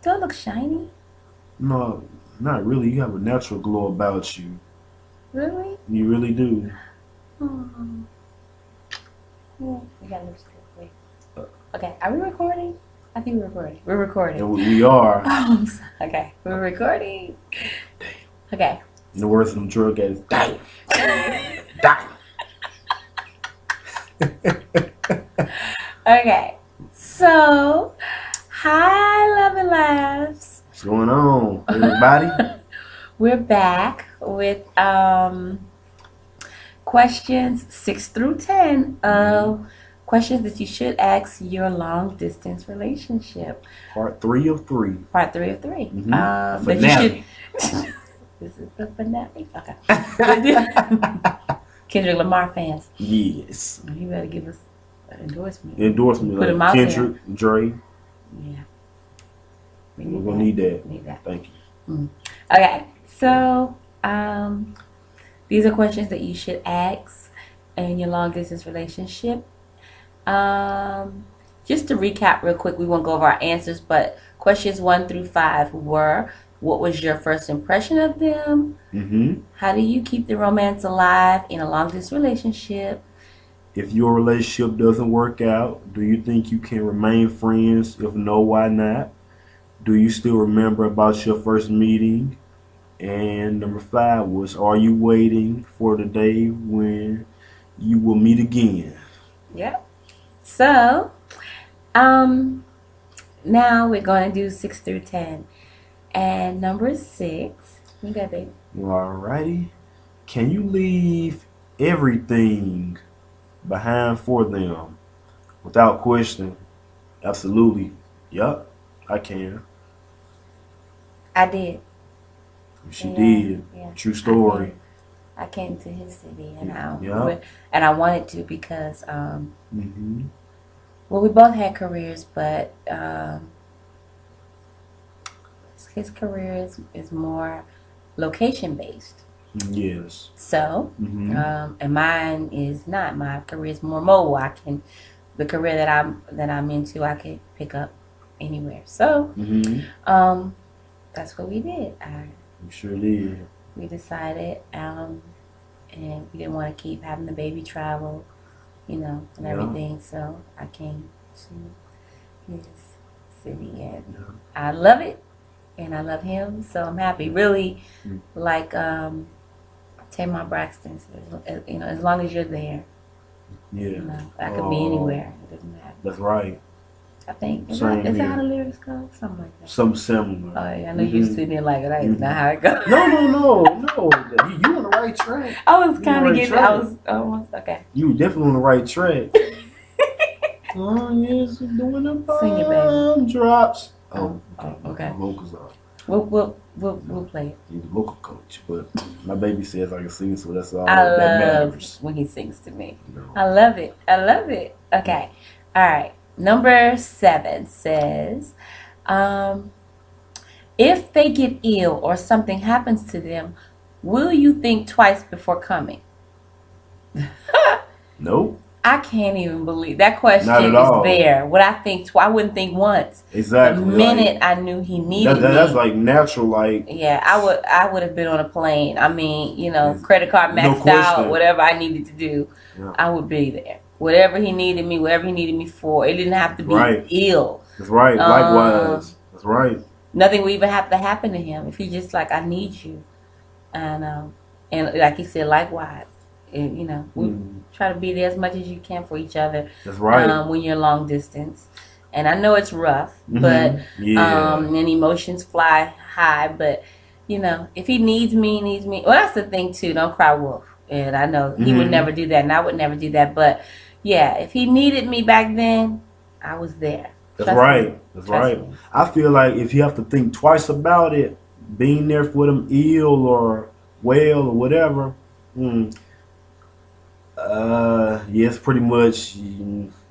Do I look shiny? No, not really. You have a natural glow about you. Really? You really do. Oh, we got lipstick. Wait. Okay, are we recording? I think we're recording. We're recording. And we are. Okay, we're recording. Okay. In the words of them drug addicts, damn. Damn. Okay. So, hi, Love and Laughs. What's going on, everybody? We're back with questions 6 through 10 of questions that you should ask your long distance relationship. Part 3 of 3. Part 3 of 3. Mm-hmm. That you should. This is the finale. Okay. Kendrick Lamar fans. Yes. You better give us an endorsement. Endorsement. Put Like him out Kendrick, Dre. Yeah. We're going to need that. Need that. Thank you. Okay. So, these are questions that you should ask in your long distance relationship. Just to recap real quick, we won't go over our answers, but questions 1 through 5 were: what was your first impression of them? Mm-hmm. How do you keep the romance alive in a long distance relationship? If your relationship doesn't work out, do you think you can remain friends? If no, why not? Do you still remember about your first meeting? And number 5 was, are you waiting for the day when you will meet again? Yep. So, now we're going to do 6 through 10. And number 6, you got baby. Alrighty. Can you leave everything behind for them? Without question. Absolutely. Yup, I can. I did. She did. Yeah. True story. I came to his city, and Yeah. I wanted to because Mm-hmm. well, we both had careers, but his career is more location based. Yes. So, Mm-hmm. and mine is not. My career is more mobile. The career that I'm into, I could pick up anywhere. So, Mm-hmm. that's what we did. You sure did. We decided, and we didn't want to keep having the baby travel, and everything. So I came to his city, and I love it, and I love him. So I'm happy. Really, like Tamar Braxton says, as long as you're there, Yeah. I could be anywhere. It doesn't matter. That's right. I think is Same that here. how the lyrics go? Something like that. Something similar. Oh yeah, I know you sitting there like that. Is not how it goes. No. You on the right track. I was You kind of right getting. track. I was almost okay. You were definitely on the right track. Long as you're doing the Sing it, baby. bomb drops. Okay. My vocals are. We'll play it. He's a vocal coach, but my baby says I can sing, so that's all I that love matters. when he sings to me. You know. I love it. Okay. All right. Number 7 says, if they get ill or something happens to them, will you think twice before coming? Nope. I can't even believe that question Not at is all. there. Would I think I wouldn't think once. Exactly. The minute I knew he needed that's me. like natural, like. Yeah, I would have been on a plane. I mean, credit card maxed out, whatever I needed to do, I would be there. Whatever he needed me for. It didn't have to be ill. That's right. Likewise. That's right. Nothing would even have to happen to him if he just like, I need you, and like he said, likewise. And, we try to be there as much as you can for each other. That's right. When you're long distance, and I know it's rough, but and emotions fly high. But if he needs me. Well, that's the thing too. Don't cry wolf. And I know he would never do that, and I would never do that. But yeah, if he needed me back then, I was there. That's right. That's right. I feel like if you have to think twice about it, being there for them ill or well or whatever. Yes, pretty much.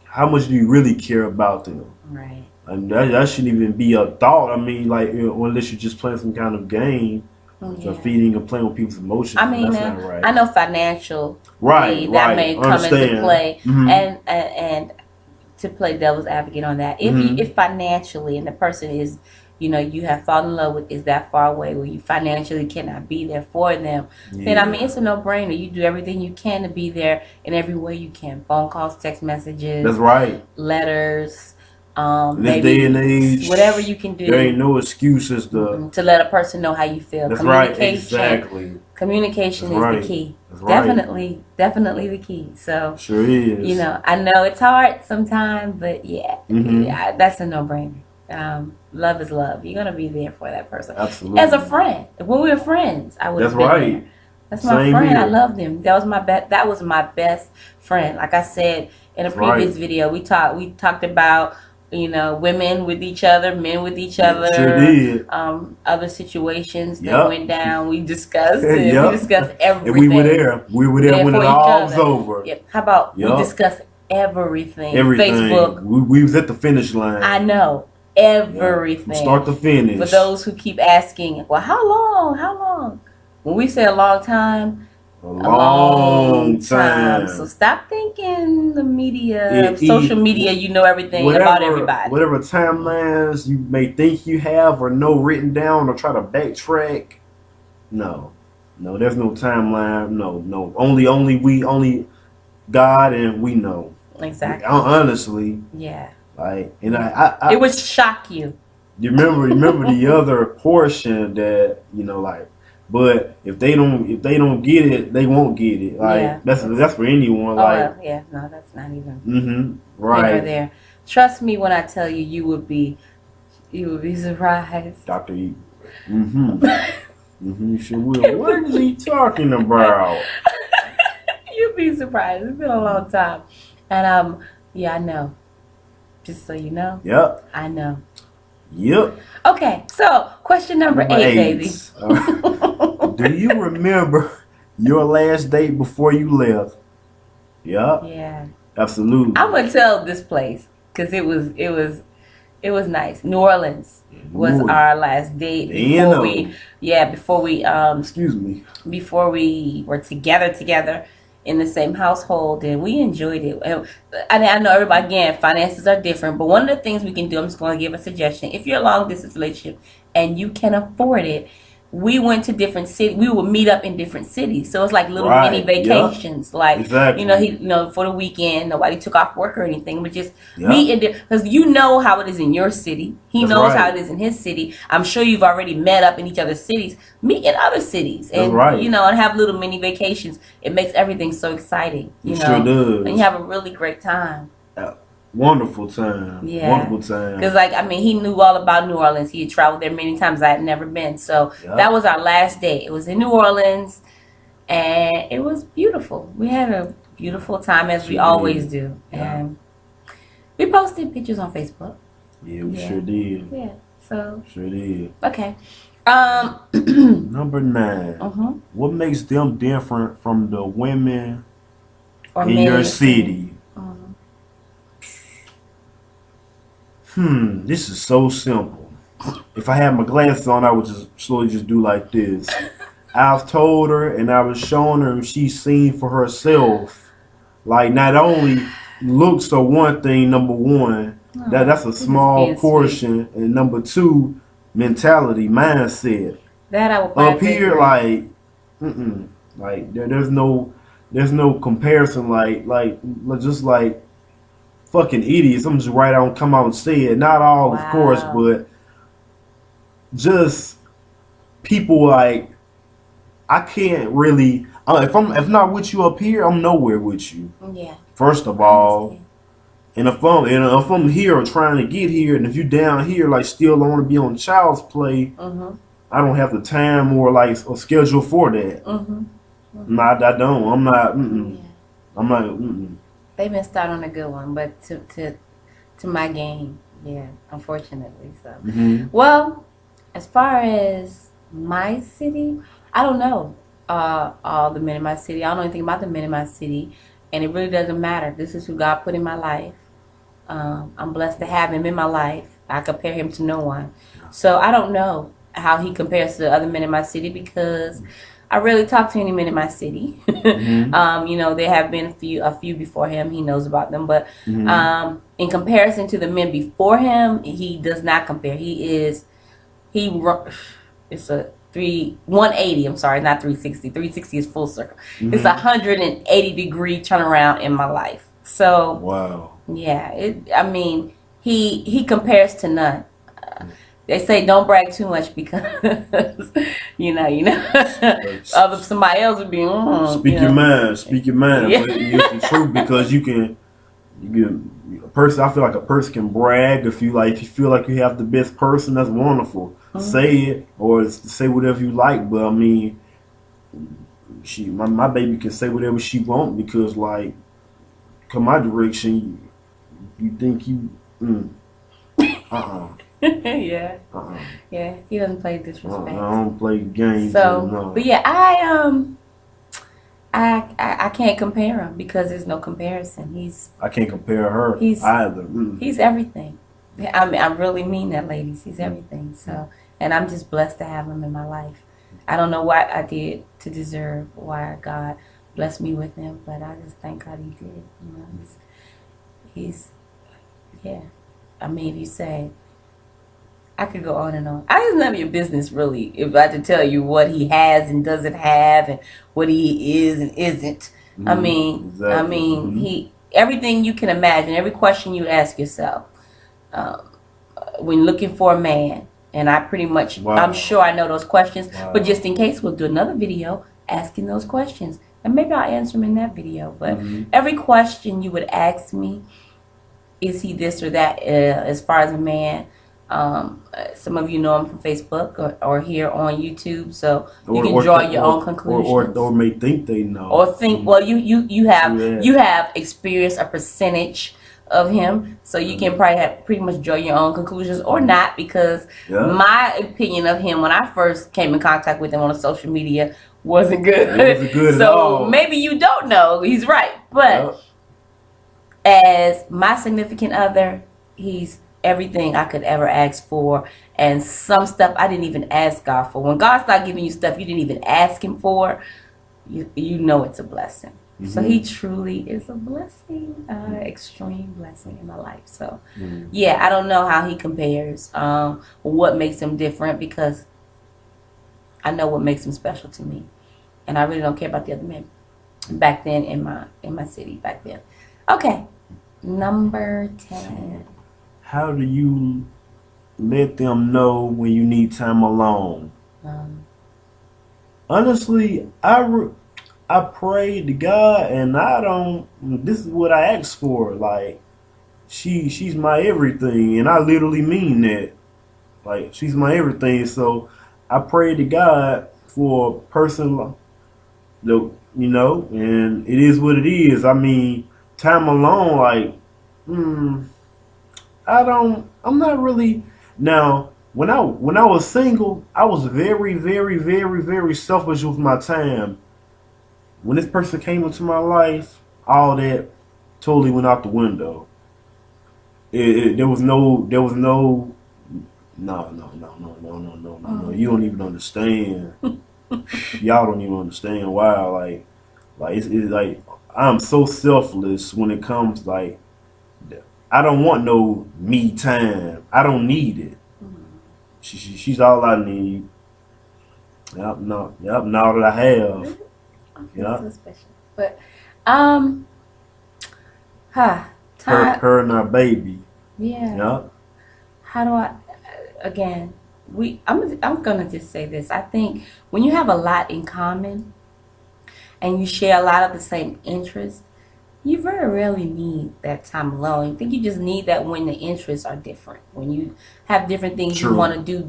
How much do you really care about them? Right. And that shouldn't even be a thought. I mean, like, unless you're just playing some kind of game, so feeding and playing with people's emotions. I mean, that's not right. I know financial, that may come into play, and to play devil's advocate on that, if financially and the person is you have fallen in love with is that far away where you financially cannot be there for them, then I mean it's a no-brainer. You do everything you can to be there in every way you can. Phone calls, text messages. That's right. Letters. In this day and age, whatever you can do. There ain't no excuses to let a person know how you feel. That's right. Exactly. Communication is the key. That's right. Definitely the key. So sure is. I know it's hard sometimes, but yeah, that's a no-brainer. Love is love. You're gonna be there for that person. Absolutely. As a friend, when we were friends, I would. That's right. There. That's my Same friend. here. I loved him. That was my best friend. Like I said in a previous video, we talked about women with each other, men with each other. Sure did. Other situations that went down. We discussed it. We discussed everything. And we were there. We were there when it all was over. Yep. How about we discussed everything? Everything. Facebook. We was at the finish line. I know. Everything. From start to finish. For those who keep asking, well, how long? How long? When we say a long time, a long time. So stop thinking the media, social media, you know everything about everybody. Whatever timelines you may think you have or know written down or try to backtrack. No, there's no timeline. No. Only God and we know. Exactly. Honestly. Yeah. Like, and I it would shock you. You remember the other portion that but if they don't get it, they won't get it. Like that's for anyone. That's not even. Right. There. Trust me when I tell you, you would be surprised. Dr. E. You sure will. What is he talking about? You'd be surprised. It's been a long time, and I know. Just so you know. Yep. I know. Yep. Okay, so question number 8, baby. Do you remember your last date before you left? Yep. Yeah. Absolutely. I'm gonna tell this place because it was nice. New Orleans was our last date before we excuse me, before we were together in the same household, and we enjoyed it. And I know everybody, again, finances are different, but one of the things we can do, I'm just going to give a suggestion. If you're a long distance relationship and you can afford it, we went to different cities. We would meet up in different cities, so it's like little mini vacations. Like exactly. For the weekend, nobody took off work or anything, but just meet in because you know how it is in your city. He knows how it is in his city. I'm sure you've already met up in each other's cities. Meet in other cities, and and have little mini vacations. It makes everything so exciting. Sure does, and you have a really great time. Wonderful time. Yeah. Wonderful time. Because, he knew all about New Orleans. He had traveled there many times. I had never been. So that was our last day. It was in New Orleans, and it was beautiful. We had a beautiful time, as we always do. Yeah. And we posted pictures on Facebook. Yeah, we sure did. Yeah, so. Sure did. Okay. Number 9. What makes them different from the women in your city? This is so simple. If I had my glasses on, I would just slowly do like this. I've told her and I was showing her, and she's seen for herself. Like, not only looks are one thing, number one, that's a small portion, and number 2, mentality, mindset. That I would up here, like, like there's no comparison. Like just like. Fucking idiots. I'm just right on come out and say it. Not all, of course, but just people like I can't really. If not with you up here, I'm nowhere with you. Yeah. First of all, and if I'm here trying to get here, and if you down here like still don't want to be on child's play, I don't have the time or like a schedule for that. Nah, I don't. I'm not. I'm not. They missed out on a good one, but to my game, unfortunately. So, well, as far as my city, I don't know all the men in my city. I don't know anything about the men in my city, and it really doesn't matter. This is who God put in my life. I'm blessed to have him in my life. I compare him to no one. So I don't know how he compares to the other men in my city because I rarely talk to any men in my city. There have been a few before him. He knows about them. But in comparison to the men before him, he does not compare. He is It's a 180. I'm sorry, not 360. 360 is full circle. Mm-hmm. It's 180-degree turnaround in my life. So wow. Yeah, I mean, he compares to none. They say don't brag too much because other somebody else would be. Speak your mind. Speak your mind. Yeah. But it's the truth because you can a person. I feel like a person can brag if you feel like you have the best person. That's wonderful. Mm-hmm. Say it or say whatever you like. But I mean, my baby can say whatever she want because like come my direction. You think you. Yeah. Yeah, he doesn't play disrespect. I don't play games. So, no. But yeah, I can't compare him because there's no comparison. I can't compare her either. He's everything. I mean, I really mean that, ladies. He's everything. So, and I'm just blessed to have him in my life. I don't know what I did to deserve why God blessed me with him, but I just thank God he did. Yeah. I mean, if you say, I could go on and on. It's none of your business, really, if I had to tell you what he has and doesn't have and what he is and isn't. I mean, he everything you can imagine, every question you ask yourself when looking for a man. And I pretty much, I'm sure I know those questions. Wow. But just in case, we'll do another video asking those questions. And maybe I'll answer them in that video. But every question you would ask me, is he this or that as far as a man? Some of you know him from Facebook or here on YouTube, so you can draw your own conclusions. Or may think they know. Or think, well, you have experienced a percentage of him, so you can pretty much draw your own conclusions or not, because my opinion of him when I first came in contact with him on social media wasn't good. It wasn't good so at all. Maybe you don't know. He's right, but as my significant other, he's everything I could ever ask for, and some stuff I didn't even ask God for. When God started giving you stuff you didn't even ask him for, you know it's a blessing. So he truly is a blessing, extreme blessing in my life. So yeah, I don't know how he compares, what makes him different, because I know what makes him special to me, and I really don't care about the other men back then in my city back then. Okay, number 10. How do you let them know when you need time alone? Honestly, I prayed to God, and this is what I asked for. Like, she's my everything, and I literally mean that. Like, she's my everything. So I prayed to God for a person, and it is what it is. I mean, time alone, like, I'm not really. Now, when I was single, I was very, very, very, very selfish with my time. When this person came into my life, all that totally went out the window. There was no. No. You don't even understand. Y'all don't even understand why. Like it's like I'm so selfless when it comes like. I don't want no me time. I don't need it. She's all I need. Yep, now that I have. Yeah. So special. But time. Her and our baby. Yeah. Yep. How do I? Again, I'm gonna just say this. I think when you have a lot in common, and you share a lot of the same interests, you very rarely need that time alone. I think you just need that when the interests are different. When you have different things you want to do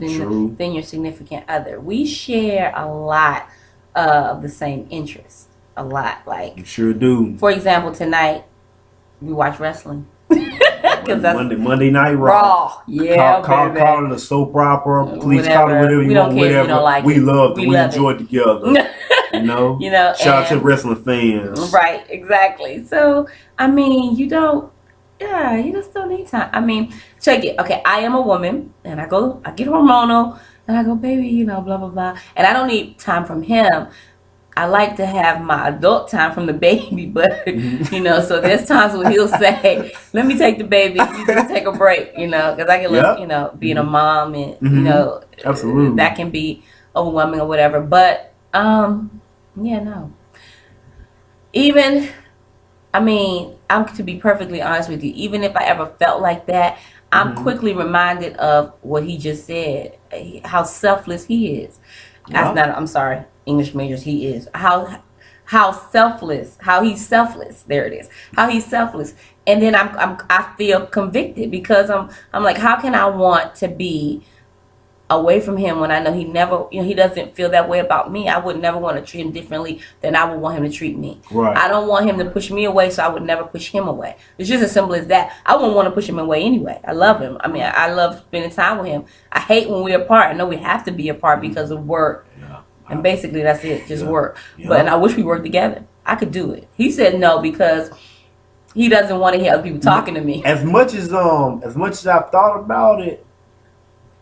than your significant other. We share a lot of the same interests. A lot. Like, you sure do. For example, tonight we watch wrestling. Because that's Monday Night Raw. Yeah, call it a soap opera. Please call it whatever you want. Whatever. We don't like we it. love it. We enjoy it together. Shout out to wrestling fans. Right, exactly. So, I mean, you just don't need time. I mean, check it. Okay, I am a woman, and I get hormonal, and I go, baby, blah, blah, blah. And I don't need time from him. I like to have my adult time from the baby, but Mhm. so there's times when he'll say, "Let me take the baby. You just take a break," because I get look, Yep. being a mom and Hmm. Absolutely. that can be overwhelming or whatever. But yeah, no. Even I mean, I'm to be perfectly honest with you. Even if I ever felt like that, I'm Hmm. quickly reminded of what he just said, how selfless he is. That's Yep. not. I'm sorry, English majors. He is how selfless. How he's selfless. There it is. How he's selfless. And then I feel convicted because I'm like, how can I want to be away from him when I know he never, he doesn't feel that way about me. I would never want to treat him differently than I would want him to treat me. Right. I don't want him to push me away, so I would never push him away. It's just as simple as that. I wouldn't want to push him away anyway. I love him. I mean, I love spending time with him. I hate when we're apart. I know we have to be apart because of work. Yeah. And basically that's it, just Yeah. work. Yeah. But and I wish we worked together. I could do it. He said no because he doesn't want to hear other people talking to me. As much as I've thought about it,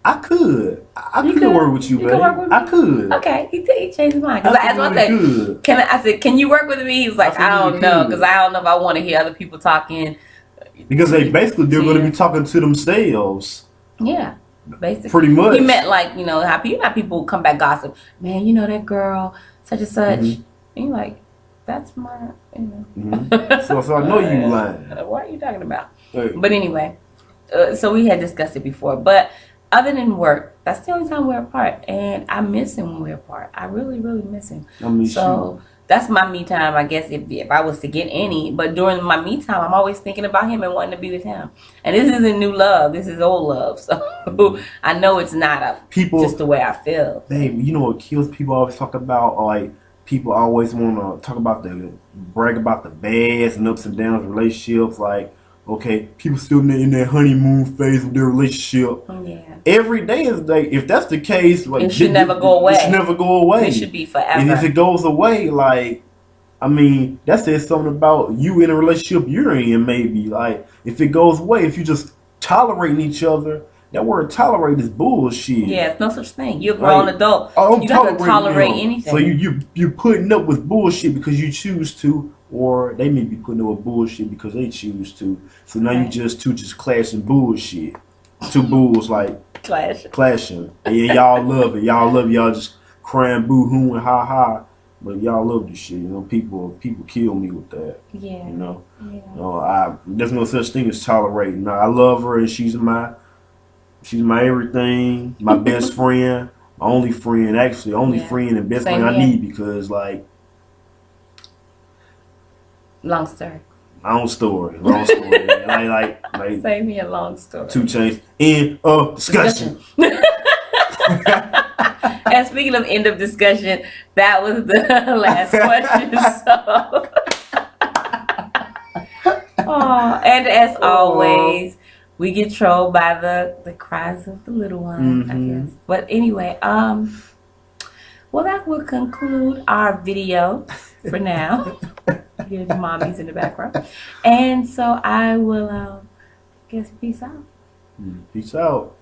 I could. I You could could? work with you, You babe. could work with I me? could. Okay, he changed his mind. Because I asked him, I Absolutely said, could. I said, can you work with me? He was like, I Absolutely don't know, could. because I don't know if I want to hear other people talking. Because they're going to you. be talking to themselves. Yeah, basically. Pretty much. He meant like, how people come back gossip. Man, that girl, such and such. Mhm. And you're like, that's my, Mhm. So I know you lying. What are you talking about? Hey. But anyway, so we had discussed it before. But other than work, that's the only time we're apart. And I miss him when we're apart. I really, really miss him. I miss So that's my me time, I guess, if I was to get any. But during my me time, I'm always thinking about him and wanting to be with him. And this isn't new love. This is old love. So I know it's not just the way I feel. Babe, you know what kills people always talk about? Like, people always want to talk about brag about the bads and ups and downs of relationships. Like, okay, people still in their honeymoon phase of their relationship. Yeah. Every day is like, if that's the case, like, it should never go away. It should never go away. It should be forever. And if it goes away, like, I mean, that says something about you in a relationship you're in, maybe. Like, if it goes away, if you just tolerating each other, that word tolerate is bullshit. Yeah, it's no such thing. You're a grown adult. You don't have to tolerate anything. So you're putting up with bullshit because you choose to, or they may be putting up with bullshit because they choose to. So now you just clashing bullshit. Two bulls like clashing. And yeah, y'all love it. Y'all just crying boo-hoo and ha ha. But y'all love this shit. People kill me with that. Yeah. Yeah. There's no such thing as tolerating. Now, I love her and she's my everything, my best friend, my only friend, actually, friend and best friend I need because, like, long story. Long story. like Same here, long story. 2 Chainz. End of discussion. And speaking of end of discussion, that was the last question. And as always, we get trolled by the cries of the little ones, I guess. But anyway, well, that will conclude our video for now. Here's the mommies in the background. And so I will, guess, peace out. Peace out.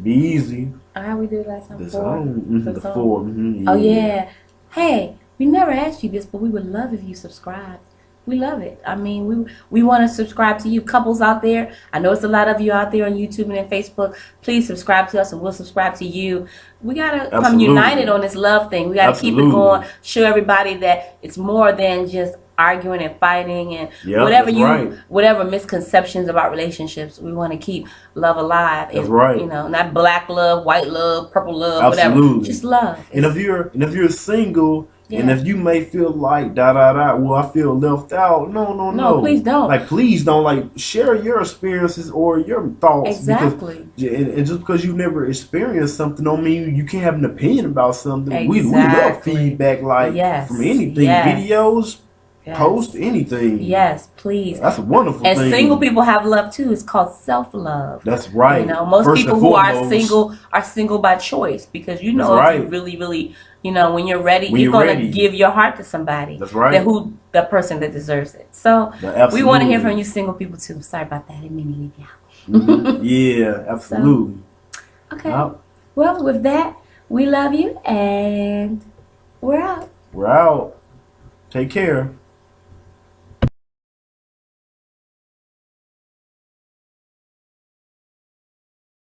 Be easy. How we did last time? The song. The 4. Yeah. Oh, yeah. Hey, we never asked you this, but we would love if you subscribed. We love it. I mean, we want to subscribe to you. Couples out there, I know it's a lot of you out there on YouTube and Facebook. Please subscribe to us and we'll subscribe to you. We got to come united on this love thing. We got to keep it going. Show everybody that it's more than just arguing and fighting and whatever misconceptions about relationships. We want to keep love alive. That's right. Not black love, white love, purple love, Absolutely. whatever. Just love. And if you're single, and if you may feel like well, I feel left out. No, please don't. Like, please don't. Like, share your experiences or your thoughts. Exactly. And just because you never experienced something don't mean you can't have an opinion about something. Exactly. We love feedback, from anything, videos, post, anything. Yes, please. That's a wonderful thing. And single people have love too. It's called self-love. That's right. Most people who are single by choice because if you really, really, when you're ready, you're going to give your heart to somebody. That's right. The person that deserves it. So we want to hear from you single people too. Sorry about that. I didn't mean to leave you out. Yeah, absolutely. So, okay. Well, with that, we love you and we're out. We're out. Take care.